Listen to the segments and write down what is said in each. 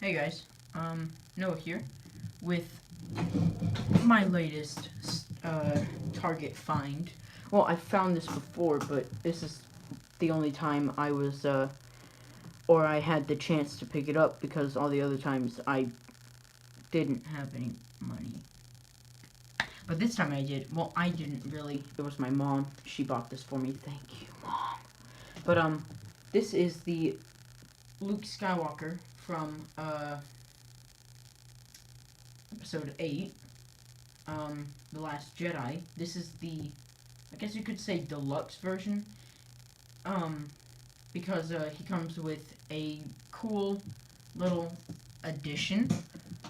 Hey guys, Noah here with my latest Target find. Well, I found this before, but this is the only time I was, or I had the chance to pick it up, because all the other times I didn't have any money. But this time I did. Well, I didn't really. It was my mom. She bought this for me. Thank you, Mom. But, this is the Luke Skywalker from, Episode 8, The Last Jedi. This is the, I guess you could say, deluxe version, because, he comes with a cool little addition.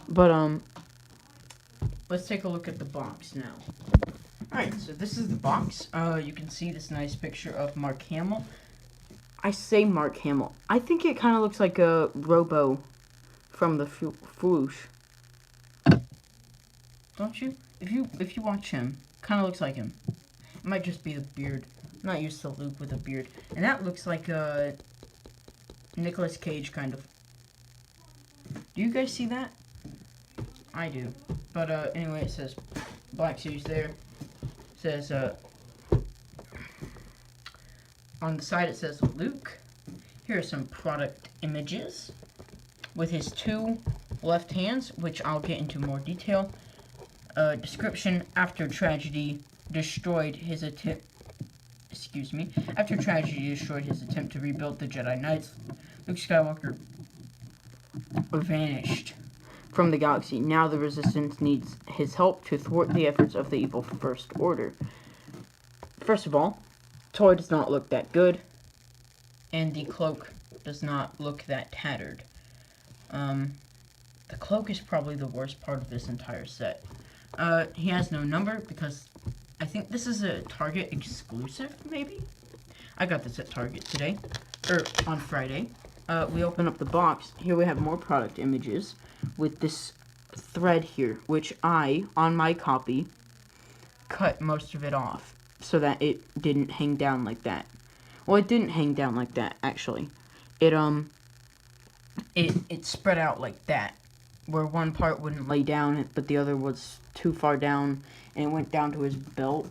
But, let's take a look at the box now. Alright, so this is the box. You can see this nice picture of Mark Hamill. I say Mark Hamill. I think it kind of looks like a Robo from the Fwoosh. Don't you? If you watch him, kind of looks like him. It might just be the beard. I'm not used to Luke with a beard. And that looks like Nicolas Cage, kind of. Do you guys see that? I do. But anyway, it says Black Series there. It says on the side it says Luke. Here are some product images with his two left hands, which I'll get into more detail. Description: after tragedy destroyed his attempt. After tragedy destroyed his attempt to rebuild the Jedi Knights, Luke Skywalker vanished from the galaxy. Now the Resistance needs his help to thwart the efforts of the evil First Order. First of all, toy does not look that good, and the cloak does not look that tattered. The cloak is probably the worst part of this entire set. He has no number because I think this is a Target exclusive, maybe? I got this at Target today, on Friday. We open up the box. Here we have more product images with this thread here, which I, on my copy, cut most of it off so that it didn't hang down like that. Well, it didn't hang down like that, actually. It spread out like that, where one part wouldn't lay down, but the other was too far down, and it went down to his belt.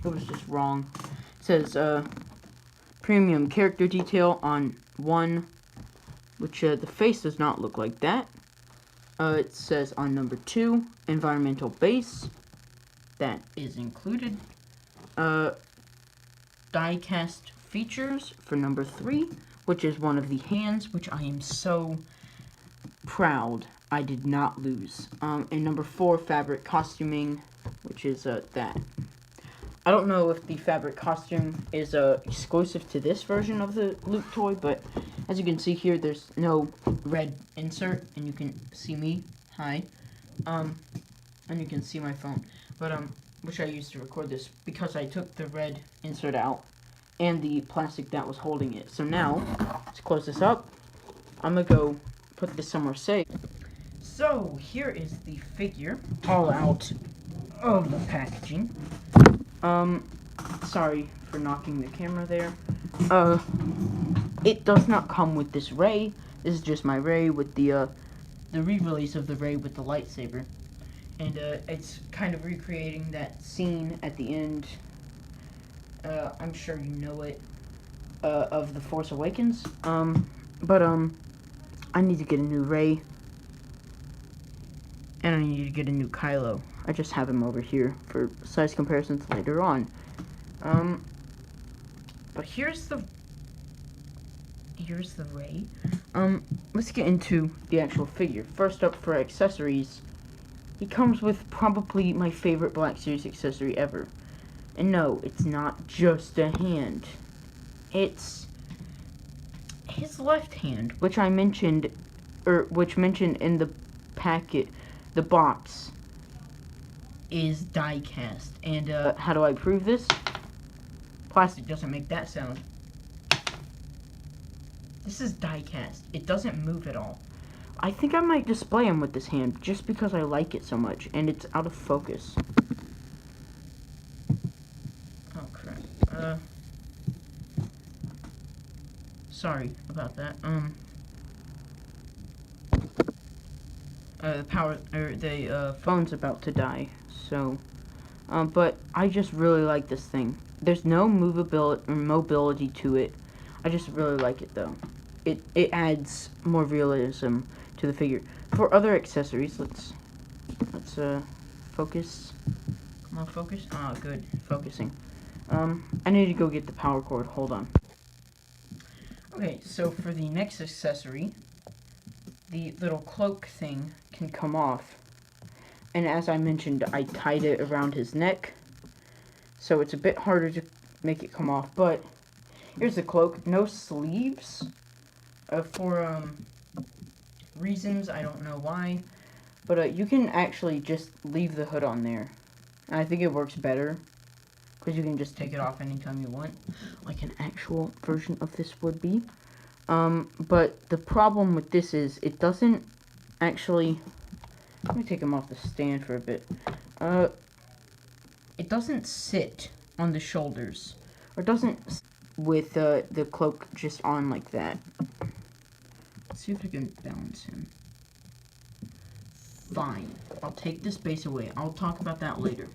It was just wrong. It says, premium character detail on 1, which, the face does not look like that. It says on number 2, environmental base. That is included. Die-cast features for number 3, which is one of the hands, which I am so proud I did not lose. And number 4, fabric costuming, which is that. I don't know if the fabric costume is exclusive to this version of the Luke toy, but as you can see here, there's no red insert, and you can see me. Hi. And you can see my phone. But which I used to record this, because I took the red insert out and the plastic that was holding it. So now, let's close this up. I'm gonna go put this somewhere safe. So, here is the figure, all out of the packaging. Sorry for knocking the camera there. It does not come with this ray. This is just my ray with the re-release of the ray with the lightsaber. And, it's kind of recreating that scene at the end, I'm sure you know it, of The Force Awakens. But I need to get a new ray. And I need to get a new Kylo. I just have him over here for size comparisons later on. But here's the ray. Let's get into the actual figure. First up, for accessories, he comes with probably my favorite Black Series accessory ever. And no, it's not just a hand. It's his left hand, which I mentioned, in the packet, the box, is die cast. And how do I prove this? Plastic doesn't make that sound. This is die cast. It doesn't move at all. I think I might display him with this hand just because I like it so much, and it's out of focus. Oh crap. Sorry about that. the phone's about to die. So, but I just really like this thing. There's no movability or mobility to it. I just really like it though. It adds more realism to the figure. For other accessories, let's focus. Come on, focus. Ah, good, focusing. I need to go get the power cord. Hold on. Okay, so for the next accessory, the little cloak thing can come off. And as I mentioned, I tied it around his neck, so it's a bit harder to make it come off. But here's the cloak. No sleeves, for reasons I don't know why. But you can actually just leave the hood on there. And I think it works better, because you can just take it off anytime you want, like an actual version of this would be. But the problem with this is it doesn't actually... Let me take him off the stand for a bit. It doesn't sit on the shoulders, or doesn't with the cloak just on like that. Let's see if I can balance him. Fine. I'll take this base away. I'll talk about that later.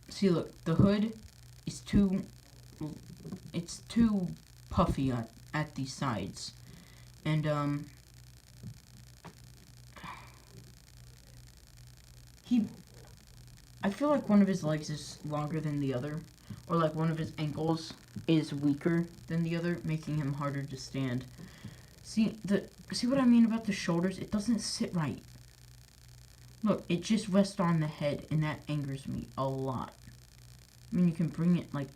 See, look, the hood is too puffy at the sides. And, I feel like one of his legs is longer than the other, or like one of his ankles is weaker than the other, making him harder to stand. See what I mean about the shoulders? It doesn't sit right. Look, it just rests on the head, and that angers me a lot. I mean, you can bring it like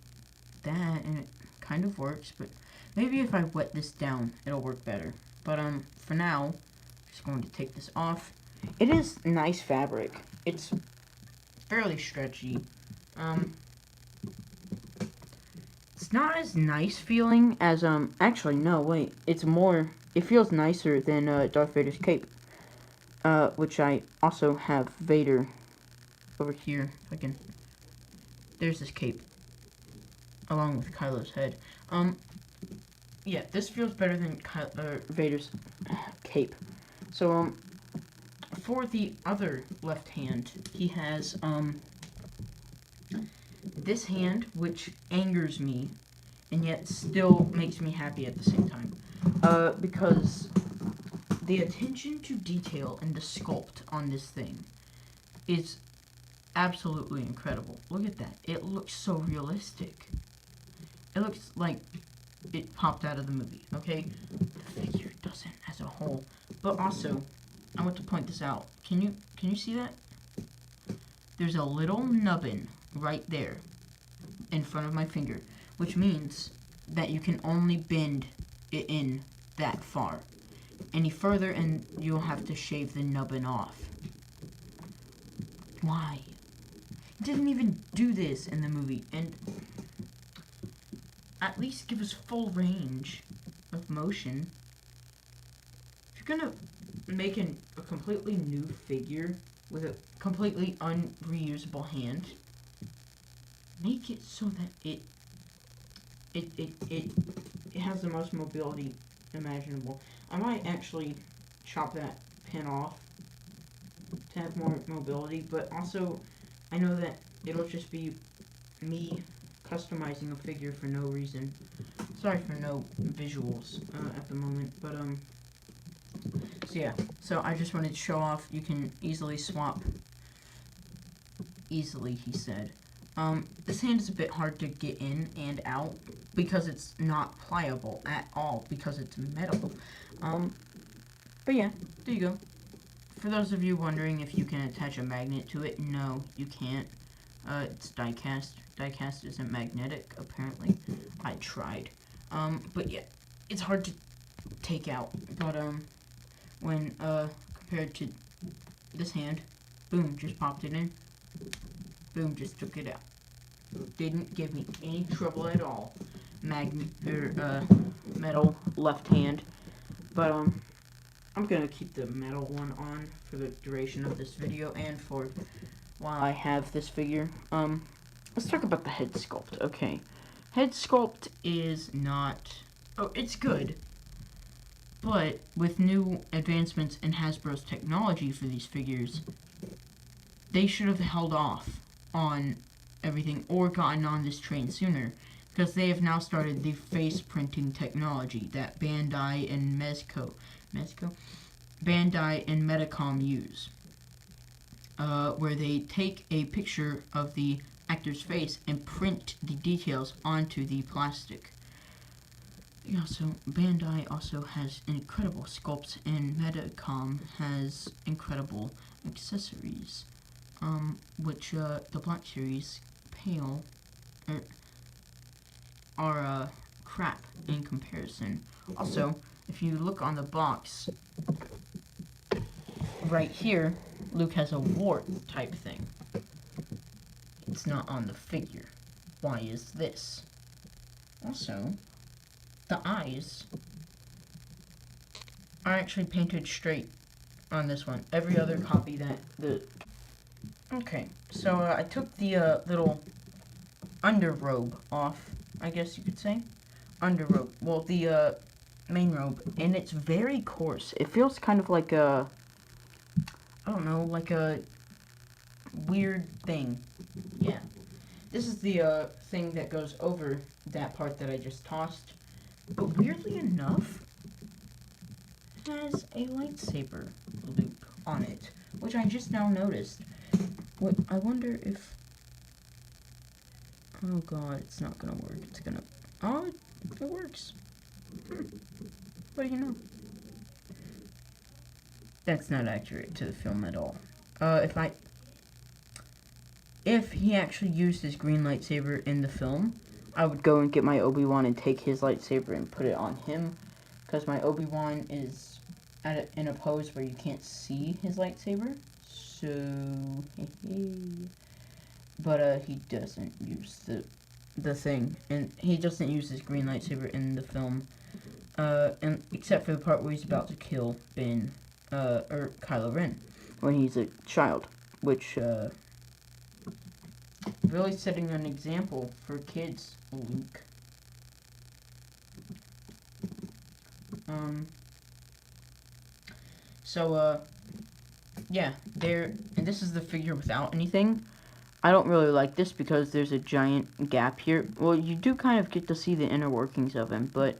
that, and it kind of works, but maybe if I wet this down, it'll work better. But, for now, I'm just going to take this off. It is nice fabric. It's fairly stretchy. It's not as nice feeling as, actually, no, wait. It feels nicer than, Darth Vader's cape. Which I also have Vader over here. If I can... There's his cape, along with Kylo's head. Yeah, this feels better than Vader's cape. So, for the other left hand, he has, this hand, which angers me, and yet still makes me happy at the same time. Because the attention to detail and the sculpt on this thing is absolutely incredible. Look at that. It looks so realistic. It looks like it popped out of the movie, okay? The figure doesn't as a whole. But also, I want to point this out. Can you see that? There's a little nubbin right there in front of my finger, which means that you can only bend it in that far. Any further and you'll have to shave the nubbin off. Why? It didn't even do this in the movie, and at least give us full range of motion. If you're gonna make a completely new figure with a completely unreusable hand, make it so that it has the most mobility imaginable. I might actually chop that pin off to have more mobility, but also I know that it'll just be me customizing a figure for no reason. Sorry for no visuals at the moment, but so yeah. So I just wanted to show off. You can easily swap. Easily, he said. This hand is a bit hard to get in and out because it's not pliable at all because it's metal. But yeah, there you go. For those of you wondering if you can attach a magnet to it, no, you can't. It's die-cast. Die-cast isn't magnetic, apparently. I tried. But yeah, it's hard to take out. But, when, compared to this hand, boom, just popped it in. Boom, just took it out. Didn't give me any trouble at all. Metal left hand. But, I'm gonna keep the metal one on for the duration of this video and for while I have this figure. Let's talk about the head sculpt. Okay. Head sculpt is not... Oh, it's good. But with new advancements in Hasbro's technology for these figures, they should have held off on everything or gotten on this train sooner, because they have now started the face printing technology that Bandai and Bandai and Medicom use, where they take a picture of the actor's face and print the details onto the plastic. Yeah, so Bandai also has incredible sculpts, and Medicom has incredible accessories, which the Black Series Pale are crap in comparison. Also, if you look on the box, right here, Luke has a wart type thing. It's not on the figure. Why is this? Also, the eyes are actually painted straight on this one. Every other copy Okay, so I took the little underrobe off, I guess you could say. Underrobe. Well, the main robe, and it's very coarse. It feels kind of like a, I don't know, like a weird thing. Yeah. This is the thing that goes over that part that I just tossed. But weirdly enough, it has a lightsaber loop on it, which I just now noticed. What, I wonder if... Oh god, it's not gonna work. It's gonna... Oh, it works. What do you know? That's not accurate to the film at all. If he actually used his green lightsaber in the film, I would go and get my Obi-Wan and take his lightsaber and put it on him, because my Obi-Wan is in a pose where you can't see his lightsaber, so but he doesn't use the thing, and he doesn't use his green lightsaber in the film, and except for the part where he's about to kill Ben, or Kylo Ren, when he's a child, which really setting an example for kids, Luke. Yeah, and this is the figure without anything. I don't really like this because there's a giant gap here. Well, you do kind of get to see the inner workings of him, but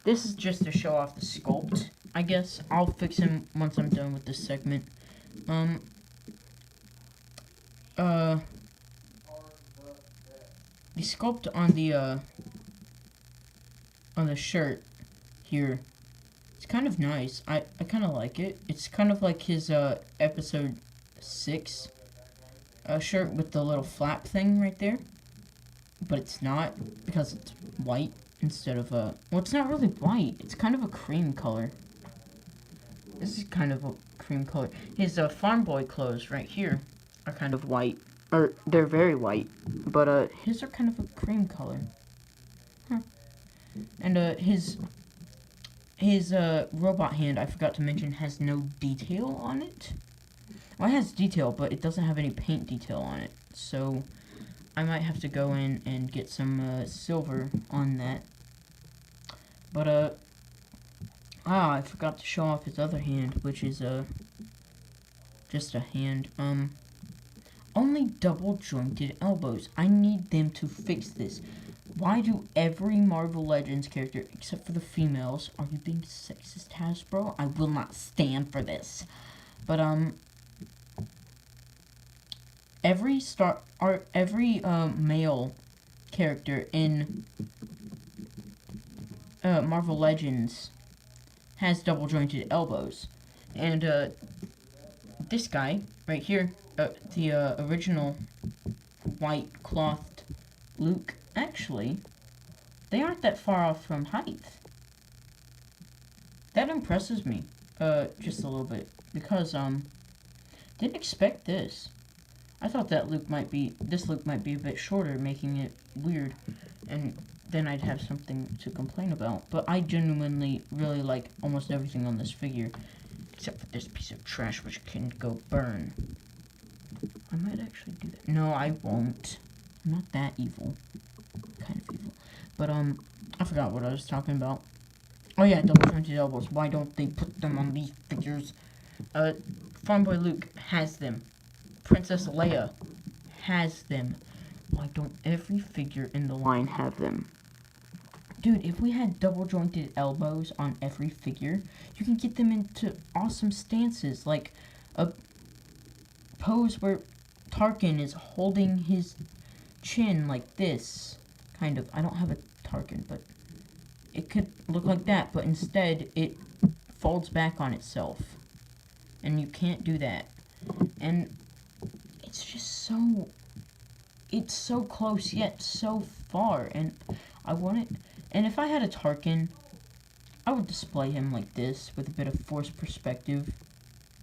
this is just to show off the sculpt, I guess. I'll fix him once I'm done with this segment. The sculpt on the shirt here, it's kind of nice. I kind of like it. It's kind of like his episode 6 shirt with the little flap thing right there, but it's not, because it's white instead of well, it's not really white. It's kind of a cream color. This is kind of a cream color. His farm boy clothes right here are kind of white. Or, they're very white, but, his are kind of a cream color. Huh. And, his robot hand, I forgot to mention, has no detail on it. Well, it has detail, but it doesn't have any paint detail on it, so I might have to go in and get some, silver on that. But, I forgot to show off his other hand, which is, just a hand, only double-jointed elbows. I need them to fix this. Why do every Marvel Legends character, except for the females, are you being sexist, Hasbro? I will not stand for this. But, every male character in Marvel Legends has double-jointed elbows. And, this guy, right here, the original white clothed Luke, actually, they aren't that far off from height. That impresses me, just a little bit, because, didn't expect this. I thought that this Luke might be a bit shorter, making it weird, and then I'd have something to complain about. But I genuinely really like almost everything on this figure, except for this piece of trash, which can go burn. I might actually do that. No, I won't. I'm not that evil. Kind of evil. But, I forgot what I was talking about. Oh yeah, double jointed elbows. Why don't they put them on these figures? Farm Boy Luke has them. Princess Leia has them. Why don't every figure in the line have them? Dude, if we had double jointed elbows on every figure, you can get them into awesome stances, like a pose where Tarkin is holding his chin like this. Kind of. I don't have a Tarkin, but it could look like that, but instead it folds back on itself. And you can't do that. And it's just so... It's so close yet so far, and I want it... And if I had a Tarkin, I would display him like this, with a bit of forced perspective.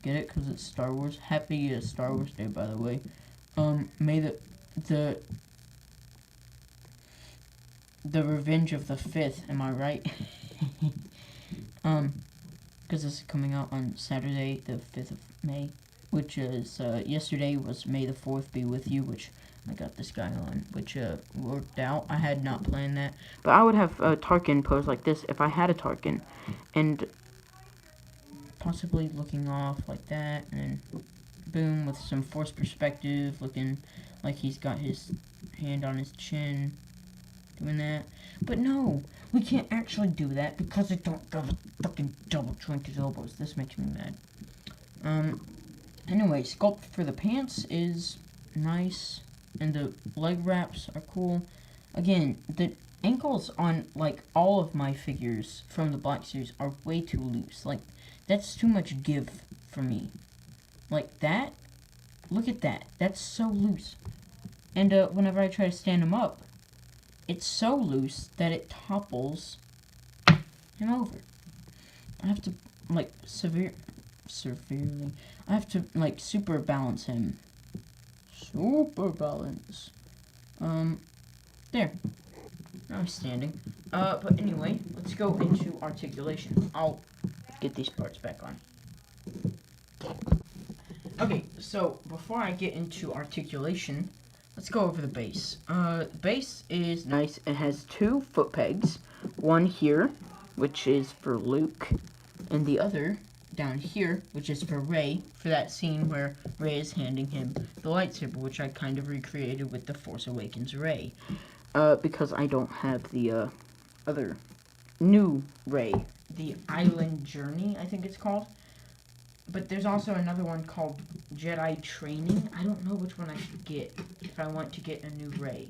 Get it? Because it's Star Wars. Happy Star Wars Day, by the way. May the Revenge of the 5th, am I right? Because this is coming out on Saturday, the 5th of May, which is, yesterday was May the 4th be with you, which I got this guy on, which, worked out. I had not planned that. But I would have Tarkin pose like this if I had a Tarkin, and possibly looking off like that, and then boom, with some forced perspective, looking like he's got his hand on his chin, doing that. But no, we can't actually do that because I don't have a fucking double jointed elbows. This makes me mad. Anyway, sculpt for the pants is nice, and the leg wraps are cool. Again, the ankles on, like, all of my figures from the Black Series are way too loose. Like, that's too much give for me. Like, that, look at that. That's so loose. And, whenever I try to stand him up, it's so loose that it topples him over. I have to, like, severely, I have to, like, super balance him. Super balance. There. Now I'm standing. But anyway, let's go into articulation. I'll get these parts back on. Okay, so before I get into articulation, let's go over the base. The base is nice. It has 2 foot pegs. One here, which is for Luke, and the other down here, which is for Rey, for that scene where Rey is handing him the lightsaber, which I kind of recreated with the Force Awakens Rey. Because I don't have the, other new Rey. The Island Journey, I think it's called. But there's also another one called Jedi Training. I don't know which one I should get if I want to get a new Rey.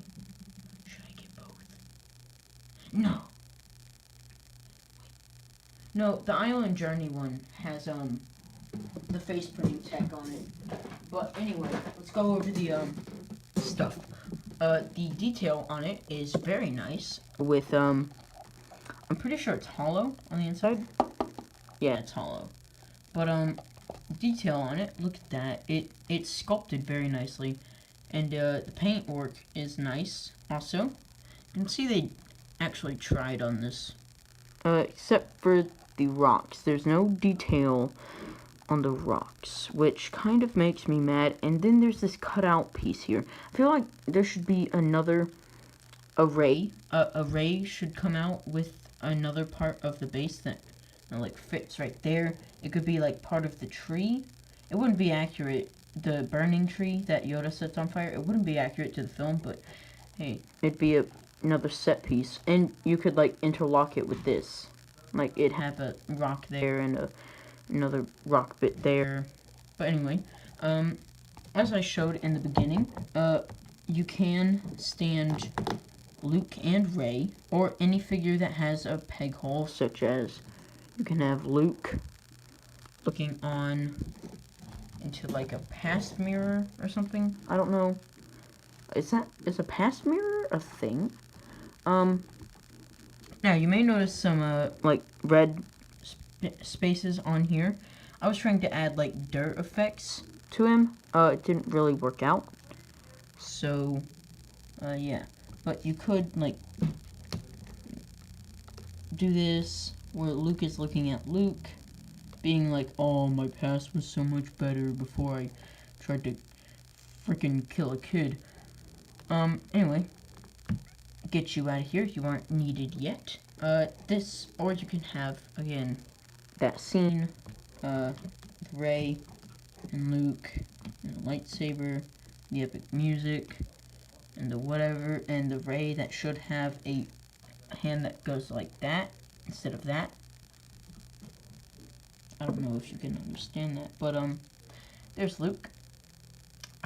Should I get both? No. No, the Island Journey one has, the face printing tech on it. But anyway, let's go over the, stuff. The detail on it is very nice. With, I'm pretty sure it's hollow on the inside. Yeah, it's hollow. But, detail on it, look at that. It's sculpted very nicely. And, the paint work is nice, also. You can see they actually tried on this. Except for the rocks. There's no detail on the rocks, which kind of makes me mad. And then there's this cutout piece here. I feel like there should be another array. A ray should come out with another part of the base that, like, fits right there. It could be, like, part of the tree. It wouldn't be accurate. The burning tree that Yoda sets on fire, it wouldn't be accurate to the film, but hey, it'd be another set piece. And you could, like, interlock it with this. Like, it'd have a rock there and another rock bit there. But anyway, as I showed in the beginning, you can stand Luke and Rey, or any figure that has a peg hole, such as you can have Luke looking on into, like, a past mirror or something. I don't know. Is a past mirror a thing? Now, you may notice some, like, red spaces on here. I was trying to add, like, dirt effects to him. It didn't really work out. So, yeah. But you could, like, do this where Luke is looking at Luke, being like, oh, my past was so much better before I tried to freaking kill a kid. Anyway, get you out of here. You aren't needed yet. This, or you can have, again, that scene, with Rey and Luke, and the lightsaber, the epic music, and the whatever, and the Rey that should have a hand that goes like that, instead of that. I don't know if you can understand that, but, there's Luke.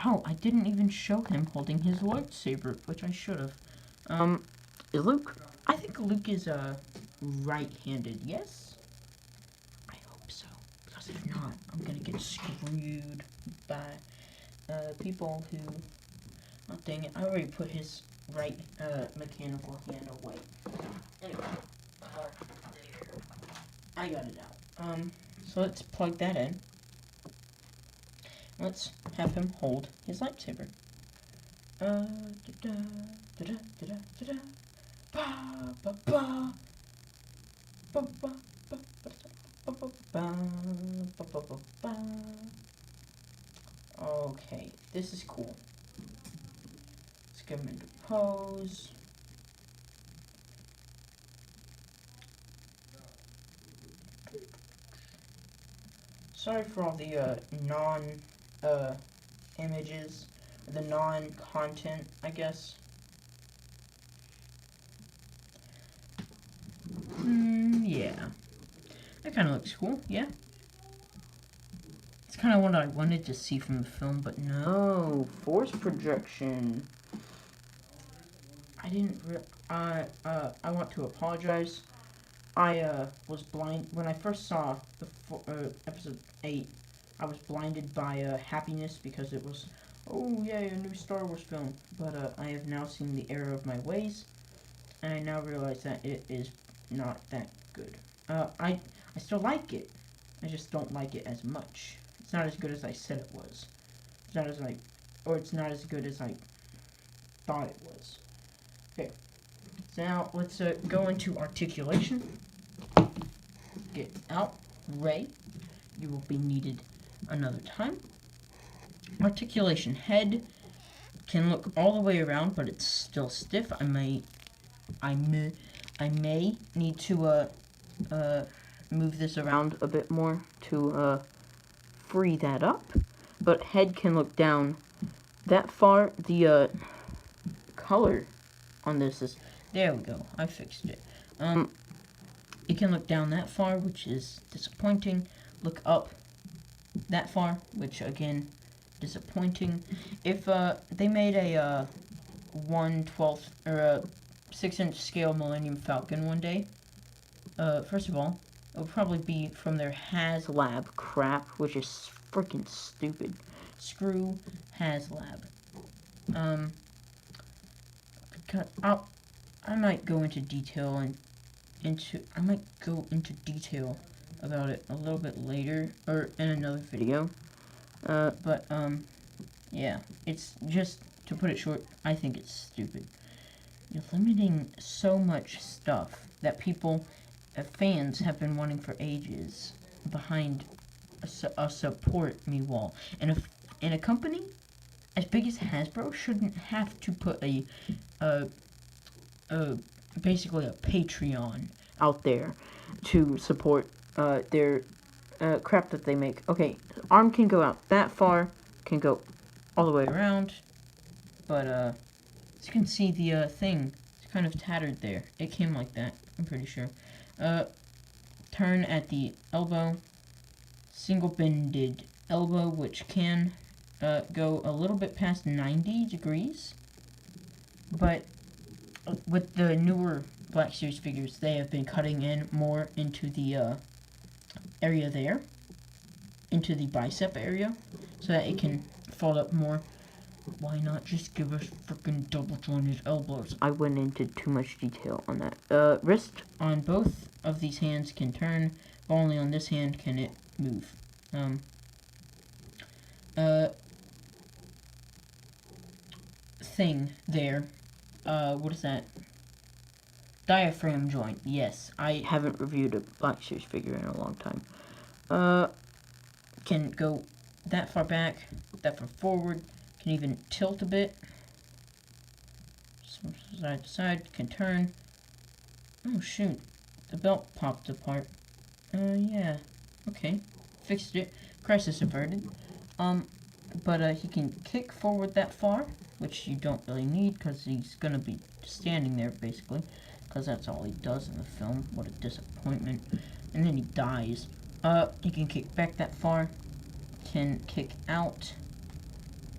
Oh, I didn't even show him holding his lightsaber, which I should have. Is Luke? I think Luke is, right-handed, yes? I hope so, because if not, I'm gonna get screwed by, people who... Oh, dang it, I already put his right, mechanical hand away. Anyway, there. I got it out. So let's plug that in. Let's have him hold his lightsaber. Okay, this is cool. Let's get him into pose. Sorry for all the images, the non-content, I guess. Yeah. That kind of looks cool, yeah. It's kind of what I wanted to see from the film, but no. Force projection. I didn't I want to apologize. I was blind when I first saw the episode 8. I was blinded by happiness because it was, oh yay, a new Star Wars film. But I have now seen the error of my ways, and I now realize that it is not that good. I still like it. I just don't like it as much. It's not as good as I said it was. It's not as it's not as good as I thought it was. Okay. So now let's go into articulation. Get out, Rey. You will be needed another time. Articulation. Head can look all the way around, but it's still stiff. I may need to move this around a bit more to free that up. But head can look down that far. The color on this is, there we go. I fixed it. It can look down that far, which is disappointing. Look up that far, which again, disappointing. If they made a 1/12 or a 6-inch scale Millennium Falcon one day, first of all, it would probably be from their HasLab crap, which is freaking stupid. Screw HasLab. I might go into detail about it a little bit later, or in another video. Yeah, it's just, to put it short, I think it's stupid. You're limiting so much stuff that fans have been wanting for ages behind a support me wall. And a company as big as Hasbro shouldn't have to put basically a Patreon out there to support their crap that they make. Okay, arm can go out that far, can go all the way around, but as you can see, the thing is kind of tattered there. It came like that, I'm pretty sure. Turn at the elbow, single bended elbow, which can go a little bit past 90 degrees, but with the newer Black Series figures, they have been cutting in more into the area there, into the bicep area, so that it can fold up more. Why not just give us freaking double jointed elbows? I went into too much detail on that. Wrist on both of these hands can turn, but only on this hand can it move. Thing there. What is that? Diaphragm joint. Yes, I haven't reviewed a Black Series figure in a long time. Can go that far back, that far forward, can even tilt a bit. side to side, can turn. Oh shoot, the belt popped apart. Yeah, okay, fixed it. Crisis averted. But he can kick forward that far, which you don't really need because he's gonna be standing there basically, because that's all he does in the film. What a disappointment. And then he dies. He can kick back that far, can kick out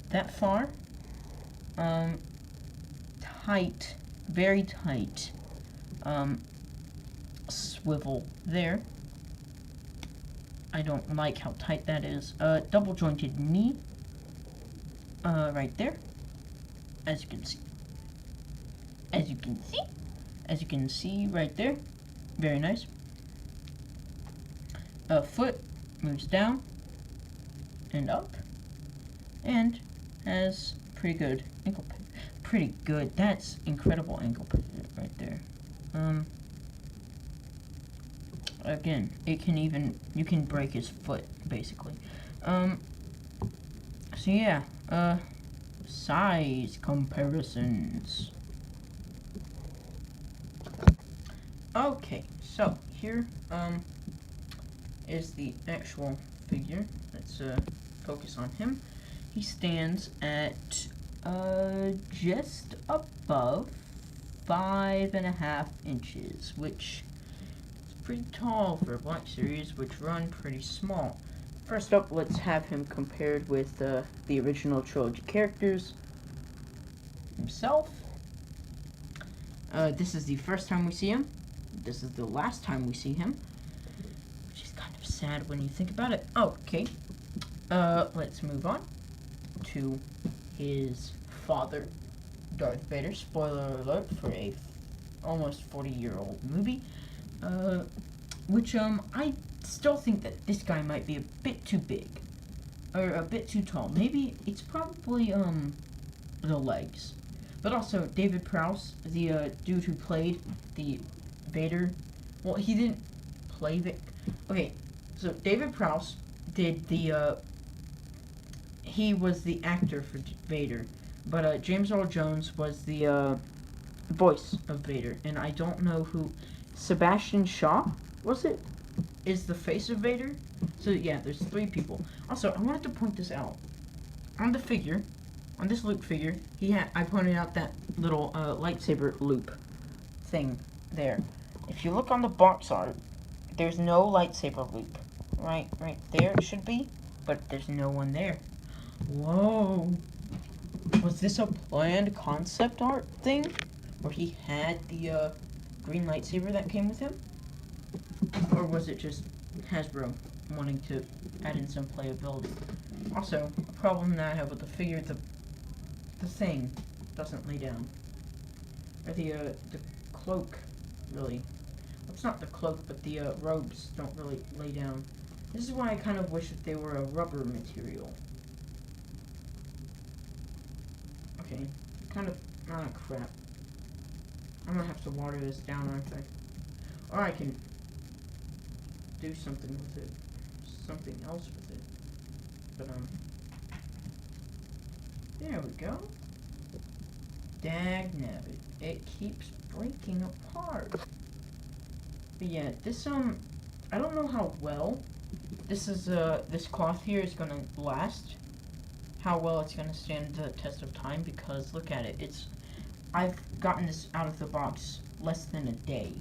that far. Tight, very tight. Swivel there. I don't like how tight that is. Double jointed knee. Right there. As you can see. As you can see right there. Very nice. Foot moves down and up. And has pretty good ankle pivot. Pretty good. That's incredible ankle pivot right there. Again, you can break his foot, basically. So yeah, size comparisons. Okay, so here, is the actual figure. Let's, focus on him. He stands at, just above 5.5 inches, which pretty tall for a Black Series, which run pretty small. First up, let's have him compared with the original trilogy characters himself. This is the first time we see him. This is the last time we see him, which is kind of sad when you think about it. Okay, let's move on to his father, Darth Vader. Spoiler alert for a almost 40-year-old movie. Which, I still think that this guy might be a bit too big. Or a bit too tall. Maybe it's probably, the legs. But also, David Prowse, the, dude who played the Vader. Well, he didn't play the... Okay, so David Prowse did the, he was the actor for Vader. But, James Earl Jones was the, voice of Vader. And I don't know who... Sebastian Shaw, was it? Is the face of Vader? So yeah, there's 3 people. Also, I wanted to point this out. On the figure, on this Luke figure, I pointed out that little lightsaber loop thing there. If you look on the box art, there's no lightsaber loop. Right there it should be, but there's no one there. Whoa. Was this a planned concept art thing? Where he had the, green lightsaber that came with him? Or was it just Hasbro wanting to add in some playability? Also, a problem that I have with the figure, the thing doesn't lay down. Or the cloak, really. Well, it's not the cloak, but the robes don't really lay down. This is why I kind of wish that they were a rubber material. Okay, kind of, crap. I'm gonna have to water this down, aren't I? Or I can do something with it. Something else with it. But, there we go. Dagnabbit. It keeps breaking apart. But yeah, this, I don't know how well this is, this cloth here is gonna last. How well it's gonna stand the test of time, because look at it. I've gotten this out of the box less than a day,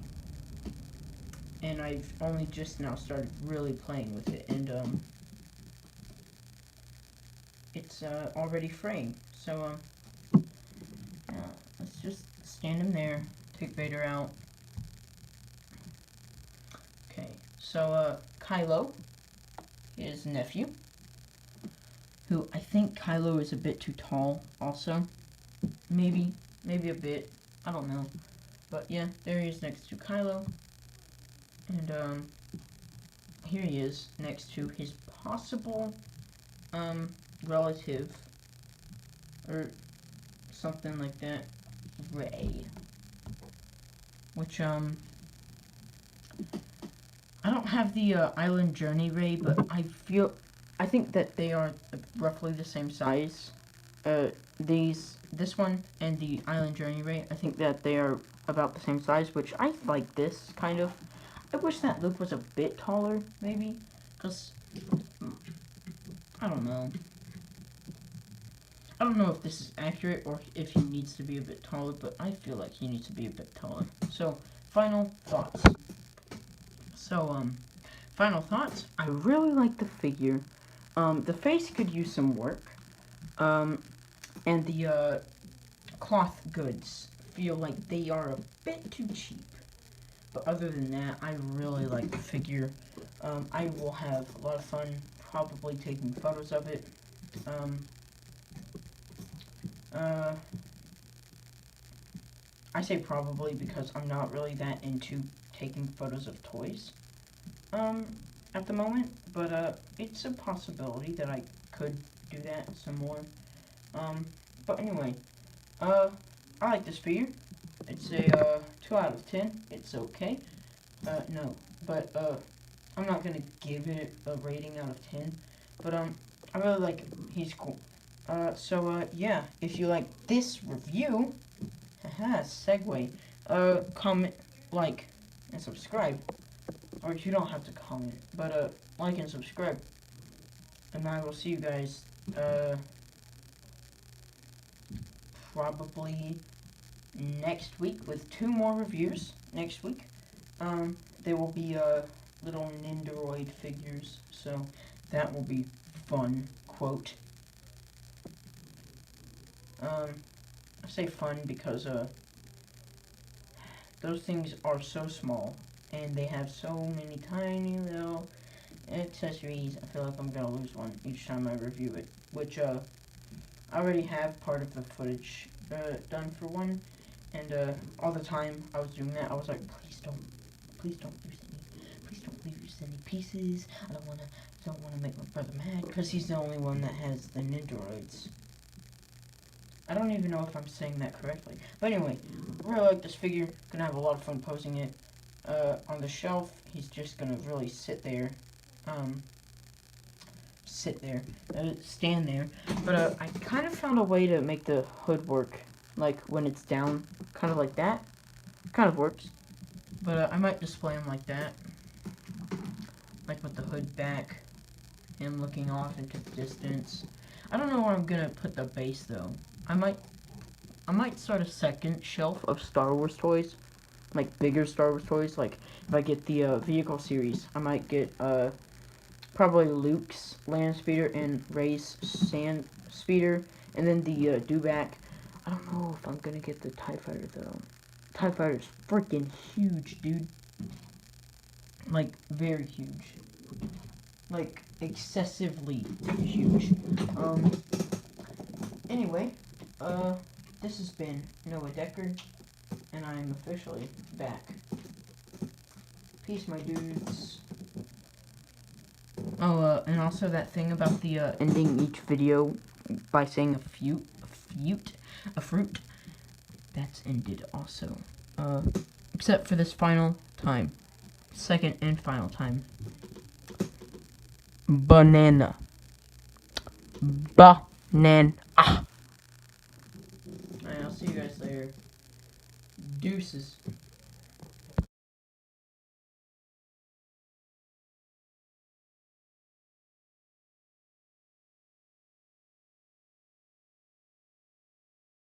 and I've only just now started really playing with it, and it's already fraying. So let's just stand him there, take Vader out. Okay, so Kylo, his nephew, who I think Kylo is a bit too tall also, maybe a bit, I don't know, but yeah, there he is next to Kylo, and here he is next to his possible relative, or something like that, Rey, which I don't have the Island Journey Rey, but I think that they are roughly the same size. this one and the Island Journey Ray, I think that they are about the same size, which I like this, kind of. I wish that Luke was a bit taller, maybe, because, I don't know. I don't know if this is accurate or if he needs to be a bit taller, but I feel like he needs to be a bit taller. So, final thoughts. Final thoughts. I really like the figure. The face could use some work. And the cloth goods feel like they are a bit too cheap. But other than that, I really like the figure. I will have a lot of fun probably taking photos of it. I say probably because I'm not really that into taking photos of toys at the moment, but it's a possibility that I could do that some more. But anyway, I like this figure. It's a 2 out of 10. It's okay. No, but I'm not gonna give it a rating out of 10. But I really like him. He's cool. Yeah, if you like this review, haha, segue, comment, like, and subscribe. Or you don't have to comment, but like and subscribe. And I will see you guys, probably next week with 2 more reviews next week. There will be little Nindoroid figures, so that will be fun, quote. I say fun because those things are so small and they have so many tiny little accessories. I feel like I'm gonna lose one each time I review it, which I already have part of the footage done for one, and all the time I was doing that, I was like, please don't lose any pieces. I don't wanna make my brother mad, because he's the only one that has the Nindoroids. I don't even know if I'm saying that correctly. But anyway, I really like this figure. Gonna have a lot of fun posing it on the shelf. He's just gonna really sit there. Stand there. But I kind of found a way to make the hood work. Like when it's down, kind of like that. Kind of works. But I might display him like that. Like with the hood back. Him looking off into the distance. I don't know where I'm gonna put the base though. I might start a second shelf of Star Wars toys, like bigger Star Wars toys. Like if I get the vehicle series, I might get probably Luke's land speeder and Rey's sand speeder, and then the dewback. I don't know if I'm gonna get the TIE fighter though. TIE fighter's freaking huge, dude. Like very huge. Like excessively huge. Anyway, this has been Noah Decker, and I'm officially back. Peace, my dudes. Oh, and also that thing about the, ending each video by saying a fruit, that's ended also. Except for this final time. Second and final time. Banana. Banana. Alright, I'll see you guys later. Deuces.